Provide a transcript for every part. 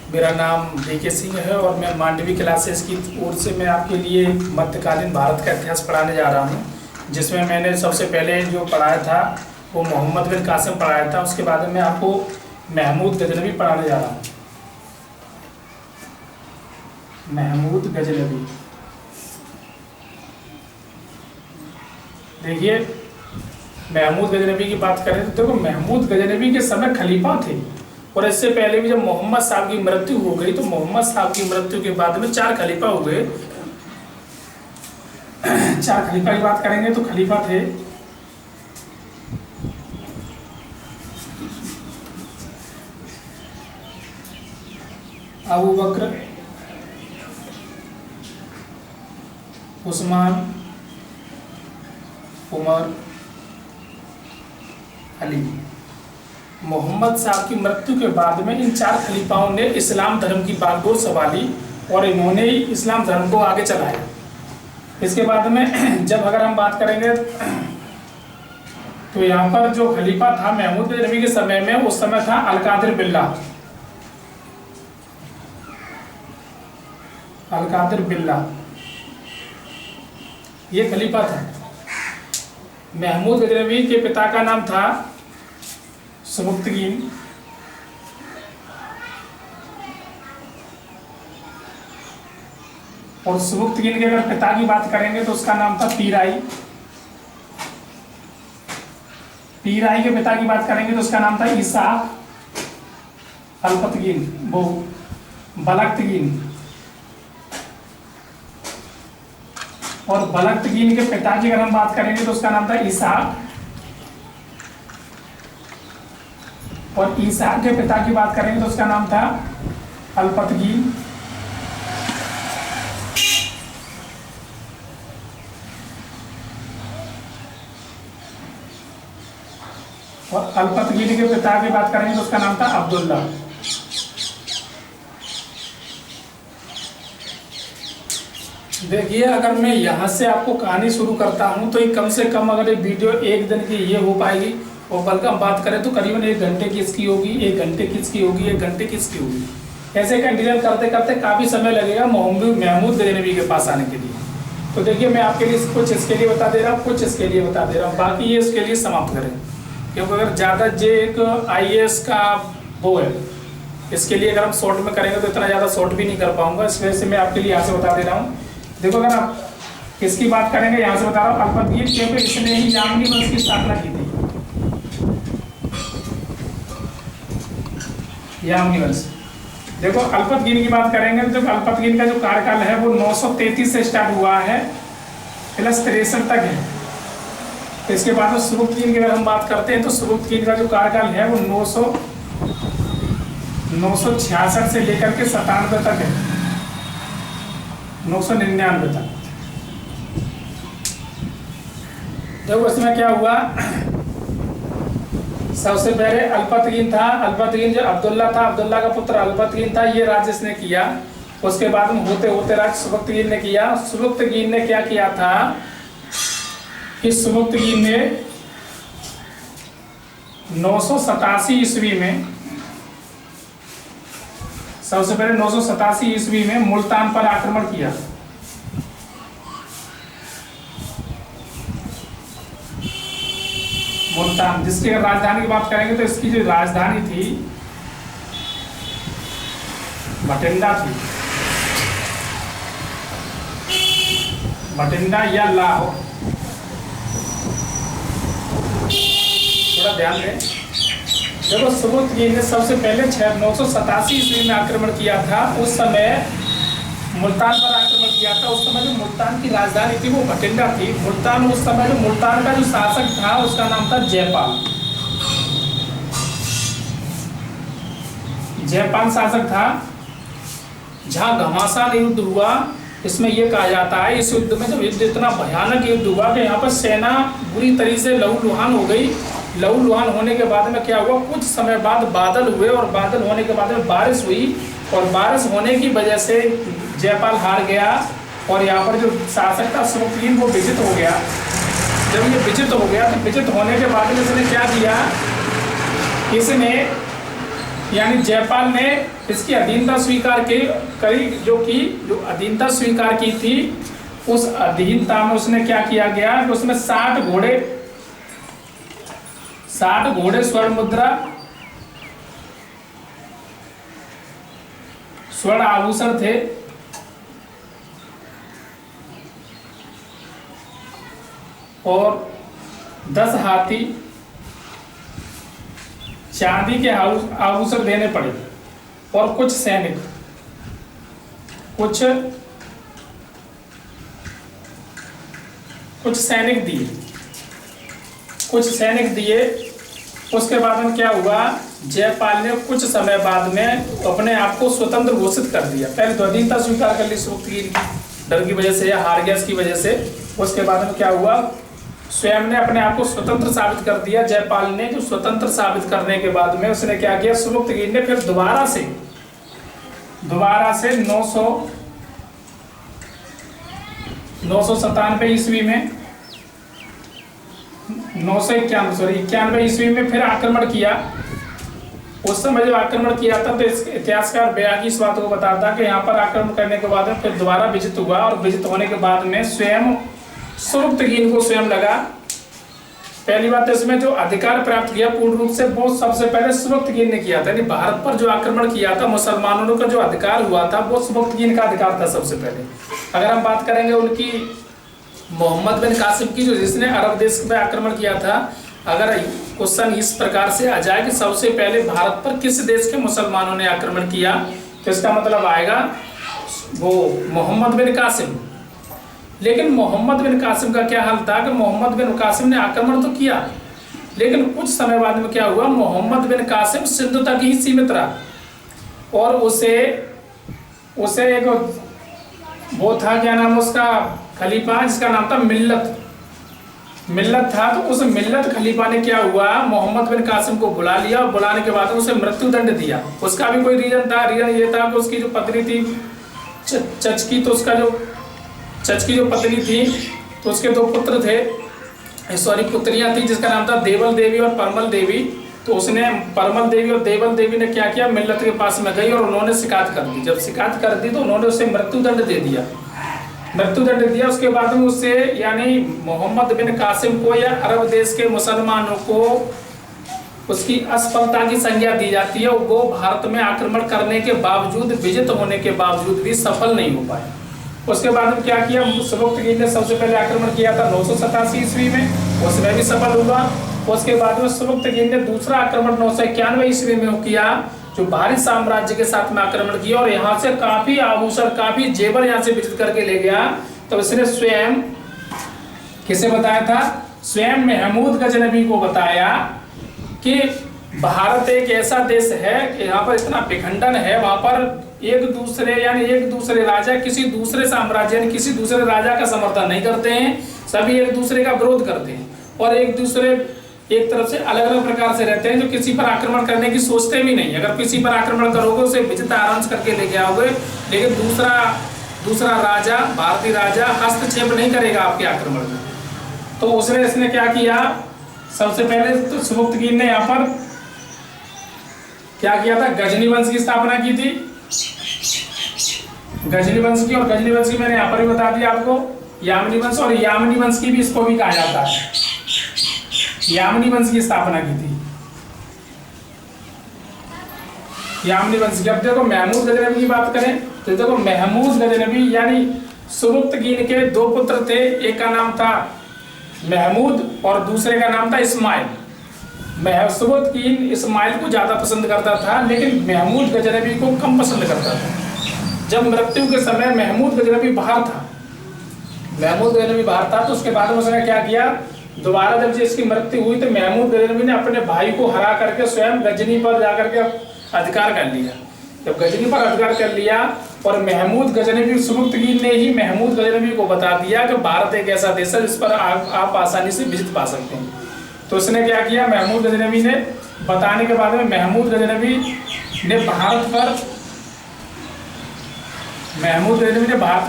मेरा नाम DK सिंह है और मैं मांडवी क्लासेस की ओर से मैं आपके लिए मध्यकालीन भारत का इतिहास पढ़ाने जा रहा हूँ, जिसमें मैंने सबसे पहले जो पढ़ाया था वो मोहम्मद बिन कासिम पढ़ाया था। उसके बाद मैं आपको महमूद गजनवी पढ़ाने जा रहा हूँ। महमूद गजनवी, देखिए महमूद गजनवी की बात करें तो देखो महमूद गजनवी के समय खलीफा थे, और इससे पहले भी जब मोहम्मद साहब की मृत्यु हो गई तो मोहम्मद साहब की मृत्यु के बाद में 4 खलीफा हो गए। 4 खलीफा की बात करेंगे तो खलीफा थे अबू बकर, उस्मान, उमर, अली। मोहम्मद साहब की मृत्यु के बाद में इन 4 खलीफाओं ने इस्लाम धर्म की बागडोर संभाली और इन्होंने ही इस्लाम धर्म को आगे चलाया। इसके बाद में जब अगर हम बात करेंगे तो यहाँ पर जो खलीफा था महमूद गजनवी के समय में, उस समय था अल-कादिर बिल्ला। अल-कादिर बिल्ला ये खलीफा था। महमूद गजनवी के पिता का नाम था सुबुक्तगीन, और सुबुक्तगीन के अगर पिता की बात करेंगे तो उसका नाम था पीराई। पीराई के पिता की बात करेंगे तो उसका नाम था ईसा अल्पतगीन, वो बलक्तगीन, और बलक्तगीन के पिता की अगर हम बात करेंगे तो उसका नाम था ईसा, और ईसा के पिता की बात करेंगे तो उसका नाम था अल्पतगीन, और अल्पतगीन के पिता की बात करेंगे तो उसका नाम था अब्दुल्ला। देखिए अगर मैं यहाँ से आपको कहानी शुरू करता हूँ तो ये कम से कम अगर ये वीडियो 1 दिन की ये हो पाएगी, और बल्कि हम बात करें तो करीबन 1 घंटे की इसकी होगी, 1 घंटे की इसकी होगी, 1 घंटे की इसकी होगी। ऐसे कंटिन्यू करते करते काफ़ी समय लगेगा महमूद गजनवी के पास आने के लिए। तो देखिए मैं आपके लिए कुछ इसके लिए बता दे रहा हूँ, कुछ इसके लिए बता दे रहा हूँ, बाकी ये इसके लिए समाप्त करें, क्योंकि अगर ज़्यादा जे एक IAS का वो है, इसके लिए अगर हम शॉर्ट में करेंगे तो इतना ज़्यादा शॉर्ट भी नहीं कर पाऊंगा। इस वजह से मैं आपके लिए यहाँ से बता दे रहा हूँ। देखो अगर आप किसकी बात करेंगे, यहाँ से बता रहा हूँ अल्पतगीन, क्योंकि इसने ही यामनी वंश की स्थापना की थी। यामनी वंश, देखो अल्पतगीन की बात करेंगे तो अल्पतगीन का जो कार्यकाल है वो 933 से स्टार्ट हुआ है प्लस 63 तक है। इसके बाद सुबुक्तगीन की अगर हम बात करते हैं तो सुबुक्तगीन का जो कार्यकाल है वो 966 से लेकर के 97 तक है, 999 तक। देखो इसमें क्या हुआ, सबसे पहले अल्पतगीन था। अल्पतगीन जो अब्दुल्ला था, अब्दुल्ला का पुत्र अल्पतगीन था, ये राज्य इसने किया। उसके बाद में होते होते राज्य सुबुक्तगीन ने किया। सुबुक्तगीन ने क्या किया था कि सुबुक्तगीन ने 987 ईस्वी में, सबसे पहले 987 ईस्वी में मुल्तान पर आक्रमण किया। मुल्तान, जिसकी अगर राजधानी की बात करेंगे तो इसकी जो राजधानी थी भटिंडा थी, भटिंडा या लाहौर। थोड़ा ध्यान दें, देखो सुबुक्तगीन ने सबसे पहले 987 ईस्वी में आक्रमण किया था। उस समय मुल्तान पर आक्रमण किया था। उस समय जो मुल्तान की राजधानी थी वो भटिंडा थी। मुल्तान, उस समय जो मुल्तान का जो शासक था उसका नाम था जयपाल। जयपाल शासक था। जहाँ घमासान युद्ध हुआ, इसमें यह कहा जाता है इस युद्ध में जब युद्ध इतना भयानक युद्ध हुआ कि यहाँ पर सेना बुरी तरीके से लहूलुहान हो गई। लहूलुहान होने के बाद में क्या हुआ, कुछ समय बाद बादल हुए, और बादल होने के बाद में बारिश हुई, और बारिश होने की वजह से जयपाल हार गया, और यहाँ पर जो शासक था सुबुक्तगीन वो विजित हो गया। जब ये विजित हो गया तो विजित होने के बाद में इसने क्या किया, इसने यानी जयपाल ने इसकी अधीनता स्वीकार की करी, जो अधीनता स्वीकार की थी, उस अधीनता में उसने क्या किया गया कि उसमें 60 घोड़े स्वर्ण मुद्रा, स्वर्ण आभूषण थे, और 10 हाथी चांदी के आभूषण देने पड़े, और कुछ सैनिक दिए। उसके बाद में क्या हुआ, जयपाल ने कुछ समय बाद में अपने आप को स्वतंत्र घोषित कर दिया। पहले तो अधीनता स्वीकार कर ली सुबुक्तगिर की डर की वजह से या हार गया इसकी वजह से। उसके बाद में क्या हुआ, स्वयं ने अपने आप को स्वतंत्र साबित कर दिया जयपाल ने। जो स्वतंत्र साबित करने के बाद में उसने क्या किया, सुबुक्तगिर ने फिर दोबारा से 997 ईस्वी में 91 ईस्वी में फिर आक्रमण किया। उस समय जब आक्रमण किया था तो इतिहासकार बयागी इस बात को बताता कि यहाँ पर आक्रमण करने के बाद में फिर दोबारा विजित हुआ, और विजित होने के बाद में स्वयं सुबुक्तगिर को स्वयं लगा। पहली बात इसमें जो अधिकार प्राप्त किया पूर्ण रूप से वो सबसे पहले सुबुक्तगिर ने किया था। यानी भारत पर जो आक्रमण किया था, मुसलमानों का जो अधिकार हुआ था वो सुबुक्तगिर का अधिकार था सबसे पहले। अगर हम बात करेंगे उनकी मोहम्मद बिन कासिम की, जो जिसने अरब देश पे आक्रमण किया था, अगर क्वेश्चन इस प्रकार से आ जाए कि सबसे पहले भारत पर किस देश के मुसलमानों ने आक्रमण किया, तो इसका मतलब आएगा वो मोहम्मद बिन कासिम। लेकिन मोहम्मद बिन कासिम का क्या हाल था कि मोहम्मद बिन कासिम ने आक्रमण तो किया, लेकिन कुछ समय बाद में क्या हुआ, मोहम्मद बिन कासिम सिंधु तक ही सीमित रहा, और उसे एक वो था, क्या नाम उसका, खलीफा, जिसका नाम था मिल्लत था। तो उस मिल्लत खलीफा ने क्या हुआ, मोहम्मद बिन कासिम को बुला लिया, और बुलाने के बाद उसे मृत्युदंड दिया। उसका भी कोई रीजन ये था कि उसकी जो पत्नी थी चचकी, तो उसका जो चचकी जो पत्नी थी, तो उसके 2 पुत्र थे, पुत्रियां थी, जिसका नाम था देवल देवी और परमल देवी। तो उसने परमल देवी और देवल देवी ने क्या किया, मिल्लत के पास में गई और उन्होंने शिकायत कर दी। जब शिकायत कर दी तो उन्होंने उसे मृत्युदंड दे दिया। उसके बाद में उससे, यानी मोहम्मद बिन कासिम को या अरब देश के मुसलमानों को उसकी असफलता की संज्ञा दी जाती है। वो भारत में आक्रमण करने के बावजूद, विजित होने के बावजूद भी सफल नहीं हो पाए। उसके बाद में क्या किया, सुबुक्तगिर ने सबसे पहले आक्रमण किया था 987 ईस्वी में, उसमें भी सफल हुआ। उसके बाद में सुबुक्तगिर ने दूसरा आक्रमण 991 ईस्वी में किया, जो भारी साम्राज्य के साथ में आक्रमण किया, और यहाँ से काफी आभूषण, काफी जेवर यहाँ से विजित करके ले गया। तो इसने स्वयं किसे बताया था, स्वयं महमूद गजनबी को बताया कि भारत एक ऐसा देश है कि यहाँ पर इतना विखंडन है, वहां पर एक दूसरे राजा किसी दूसरे साम्राज्य, यानी किसी दूसरे राजा का समर्थन नहीं करते हैं, सभी एक दूसरे का विरोध करते हैं, और एक तरफ से अलग अलग प्रकार से रहते हैं, जो किसी पर आक्रमण करने की सोचते भी नहीं। अगर किसी पर आक्रमण करोगे उसे विजित आराम करके लेके आओगे, लेकिन दूसरा राजा, भारतीय राजा हस्तक्षेप नहीं करेगा आपके आक्रमण में। तो इसने क्या किया, सबसे पहले तो सुबुक्तगिर ने यहाँ पर क्या किया था, गजनी वंश की स्थापना की थी। गजनी वंश की, और गजनी वंश की मैंने यहाँ पर भी बता दिया आपको, यामनी वंश, और यामनी वंश की भी इसको भी कहा जाता है, यामनी वंश की स्थापना की थी, यामनी वंश की। अब देखो महमूद गजनबी की बात करें तो देखो महमूद गजनबी यानी सुबुक्तगिर के 2 पुत्र थे, एक का नाम था महमूद और दूसरे का नाम था इस्माइल। सुबुक्तगिर इस्माइल को ज्यादा पसंद करता था, लेकिन महमूद गजनबी को कम पसंद करता था। जब मृत्यु के समय महमूद गजनबी बाहर था, तो उसके बाद में उसने क्या किया, दोबारा जब इसकी मृत्यु हुई तो महमूद गजनबी ने अपने भाई को हरा करके स्वयं गजनी पर जाकर के अधिकार कर लिया। जब गजनी पर अधिकार कर लिया, और महमूद गजनबी, सुबुक्तगिर ने ही महमूद गजनबी को बता दिया कि भारत एक ऐसा देश है जिस पर आप आसानी से विजित पा सकते हैं। तो उसने क्या किया, महमूद गजनबी ने बताने के बाद में महमूद गजनबी ने भारत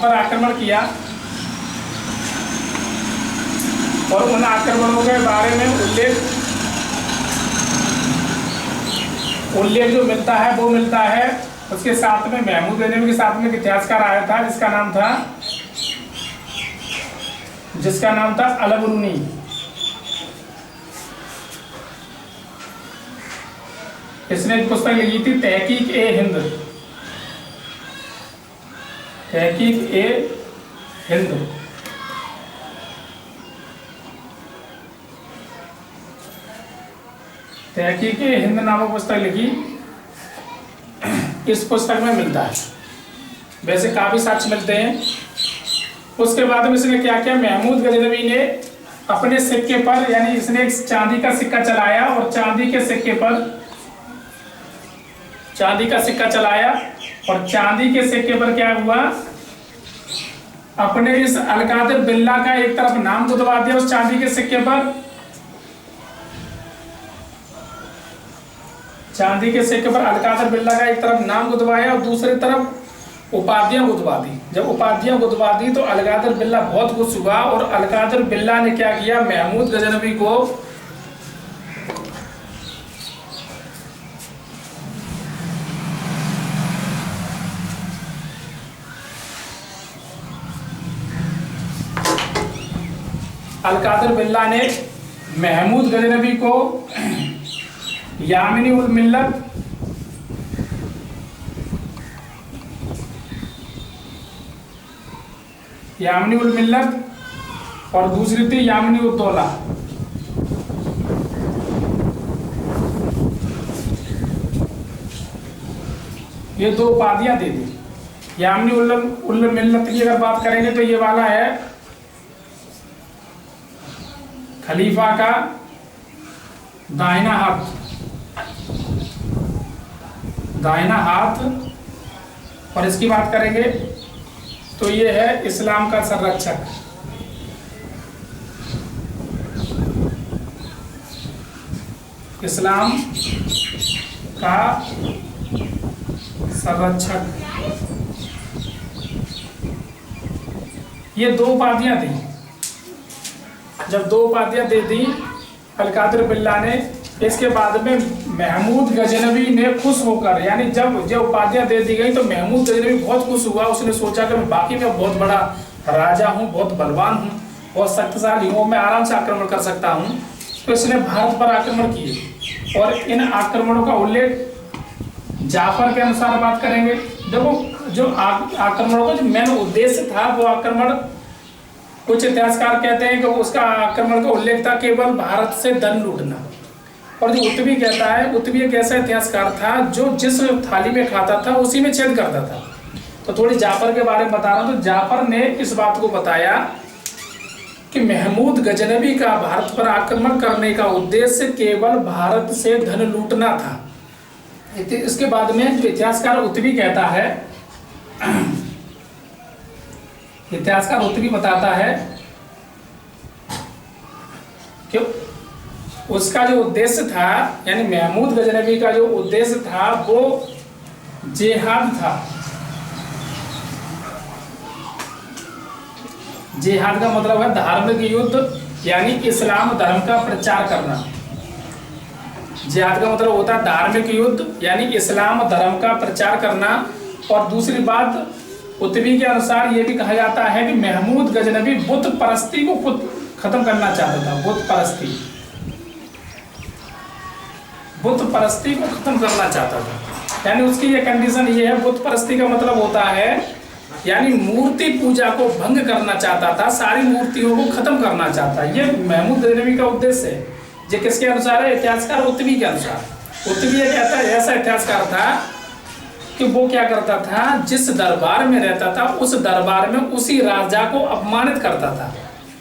पर आक्रमण किया, और उन आक्रमणों के बारे में उल्लेख जो मिलता है वो मिलता है उसके साथ में महमूद गजनवी के साथ में एक इतिहासकार आया था जिसका नाम था अलबरूनी। इसने एक पुस्तक लिखी थी तहकीक ए हिंद। तहकीक ए हिंद। तहकीक ए हिंद नामक पुस्तक लिखी, इस पुस्तक में मिलता है। वैसे काफी साक्ष्य मिलते हैं। उसके बाद में इसने क्या किया, महमूद गजनवी ने अपने सिक्के पर, यानी इसने एक चांदी का सिक्का चलाया और चांदी के सिक्के पर चांदी का सिक्का चलाया और चांदी के सिक्के पर क्या हुआ, अपने इस अलकादिर बिल्ला का एक तरफ नाम गुदवा दिया उस चांदी के सिक्के पर। चांदी के सिक्के पर अलकादिर बिल्ला का एक तरफ नाम गुदवाया और दूसरी तरफ उपाधियां गुदवा दी। जब उपाधियां गुदवा दी तो अलकादिर बिल्ला बहुत खुश हुआ और अलकादिर बिल्ला ने क्या किया, महमूद गजनवी को अलकादिर बिल्ला ने महमूद गजनवी को यामिनी उल मिल्लत और दूसरी थी यामिनी उल दौला, ये दो उपाधियां दे दी। यामिनी उल मिल्लत की अगर बात करेंगे तो ये वाला है खलीफा का दाहिना हाथ, और इसकी बात करेंगे तो ये है इस्लाम का संरक्षक। इस्लाम का संरक्षक, ये दो उपाधियां दी। जब दो उपाधियां दे दी अलकादिर बिल्ला ने, इसके बाद में महमूद गजनवी ने खुश होकर, यानी जब उपाधियां दे दी गई तो महमूद गजनवी बहुत खुश हुआ। उसने सोचा कि मैं बाकी में बहुत बड़ा राजा हूँ, बहुत बलवान हूँ, बहुत शक्तिशाली हूँ, मैं आराम से आक्रमण कर सकता हूँ। तो इसने भारत पर आक्रमण किए और इन आक्रमणों का उल्लेख जाफर के अनुसार बात करेंगे। देखो जो आक्रमणों का जो मेन उद्देश्य था वो आक्रमण, कुछ इतिहासकार कहते हैं कि उसका आक्रमण का उल्लेख था केवल भारत से धन लूटना। और जो उत्तवी कहता है, उत्तवी एक ऐसा इतिहासकार था जो जिस थाली में खाता था उसी में छेद करता था। तो थोड़ी जाफर के बारे में बता रहा हूँ। तो जाफर ने इस बात को बताया कि महमूद गजनवी का भारत पर आक्रमण करने का उद्देश्य केवल भारत से धन लूटना था। इसके बाद में जो इतिहासकार उत्तवी कहता है, इतिहासकार उत्तवी बताता है कि उसका जो उद्देश्य था, यानी महमूद गजनवी का जो उद्देश्य था वो जिहाद था। जिहाद का मतलब है धार्मिक युद्ध, यानी इस्लाम धर्म का प्रचार करना। जिहाद का मतलब होता है धार्मिक युद्ध, यानी इस्लाम धर्म का प्रचार करना। और दूसरी बात, उत्तवी के अनुसार ये भी कहा जाता है कि महमूद गजनवी बुत परस्ती को खुद खत्म करना चाहता था। बुत परस्ती को खत्म करना चाहता था, यानी उसकी ये कंडीशन ये है। बुत परस्ती का मतलब होता है यानी मूर्ति पूजा को भंग करना चाहता था, सारी मूर्तियों को खत्म करना चाहता है। ये महमूद गजनवी का उद्देश्य है। ये किसके अनुसार है? इतिहासकार उत्तवी के अनुसार। उत्तवी ये कहता है, ऐसा इतिहासकार था कि वो क्या करता था, जिस दरबार में रहता था उस दरबार में उसी राजा को अपमानित करता था।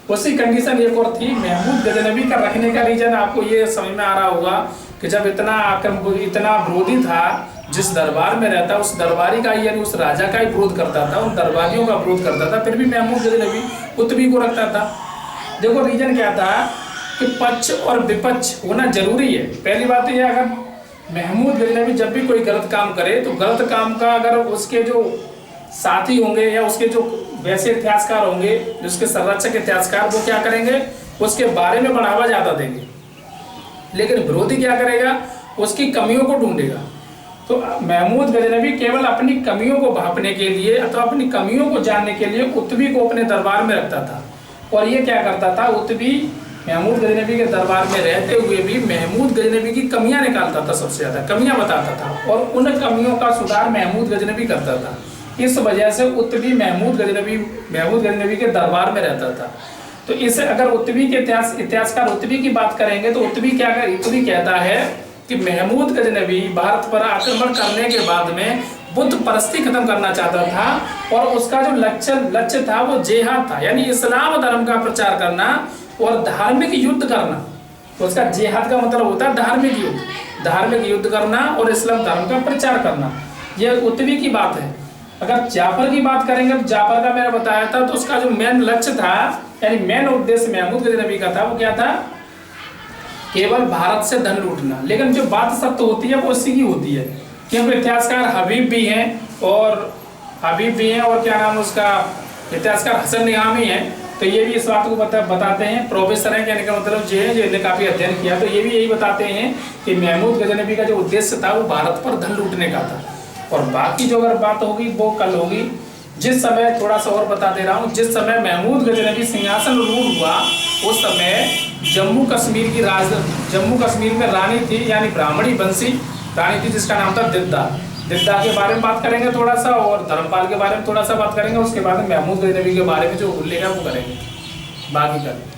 उसी कंडीशन एक और थी। महमूद गजनवी का रखने का रीजन आपको ये समझ में आ रहा होगा कि जब इतना विरोधी था, जिस दरबार में रहता उस दरबारी का यानी उस राजा का ही विरोध करता था, उन दरबारियों का विरोध करता था, फिर भी महमूद गजनवी उत्तवी को रखता था। देखो रीजन क्या था कि पक्ष और विपक्ष होना जरूरी है। पहली बात ये, अगर महमूद गजनवी जब भी कोई गलत काम करे तो गलत काम का अगर उसके जो साथी होंगे या उसके जो वैसे इतिहासकार होंगे, उसके संरक्षक इतिहासकार, वो क्या करेंगे, उसके बारे में बढ़ावा ज़्यादा देंगे। लेकिन विरोधी क्या करेगा, उसकी कमियों को ढूंढेगा। तो महमूद गजनवी केवल अपनी कमियों को भांपने के लिए अथवा अपनी कमियों को जानने के लिए उतबी को अपने दरबार में रखता था। और ये क्या करता था, उतबी महमूद गजनवी के दरबार में रहते हुए भी महमूद गजनवी की कमियां निकालता था, सबसे ज़्यादा कमियां बताता था और उन कमियों का सुधार महमूद गजनवी करता था। इस वजह से उतबी महमूद गजनवी के दरबार में रहता था। तो इसे अगर उतबी के इतिहासकार उतबी की बात करेंगे तो उतबी कहता है कि महमूद गजनवी भारत पर आक्रमण करने के बाद में बुद्ध परस्ती खत्म करना चाहता था और उसका जो लक्ष्य था वो जिहाद था, यानी इस्लाम धर्म का प्रचार करना और धार्मिक युद्ध करना। तो उसका जिहाद का मतलब होता है धार्मिक युद्ध करना और इस्लाम धर्म का प्रचार करना। यह उतबी की बात है। अगर जाफर की बात करेंगे तो जाफर का मैंने बताया था, तो उसका जो मेन लक्ष्य था यानी मेन उद्देश्य महमूद गजनवी का था वो क्या था, केवल भारत से धन लूटना। लेकिन जो बात सत्य होती है वो उसी की होती है, क्योंकि इतिहासकार हबीब भी हैं और क्या नाम उसका इतिहासकार हसन निगामी है। तो ये भी इस बात को बताते हैं, प्रोफेसर हैं कहने का मतलब ये है जिन्होंने काफ़ी अध्ययन किया, तो ये भी यही बताते हैं कि महमूद गजनवी का जो उद्देश्य था वो भारत पर धन लूटने का था। और बाकी जो अगर बात होगी वो कल होगी। जिस समय थोड़ा सा और बता दे रहा हूँ, जिस समय महमूद गजनवी सिंहासन रूढ़ हुआ उस समय जम्मू कश्मीर में रानी थी, यानी ब्राह्मणी बंसी रानी थी जिसका नाम था दिद्दा के बारे में बात करेंगे थोड़ा सा, और धर्मपाल के बारे में थोड़ा सा बात करेंगे। उसके बाद में महमूद गजनवी के बारे में जो उल्लेख है वो करेंगे बाकी कल।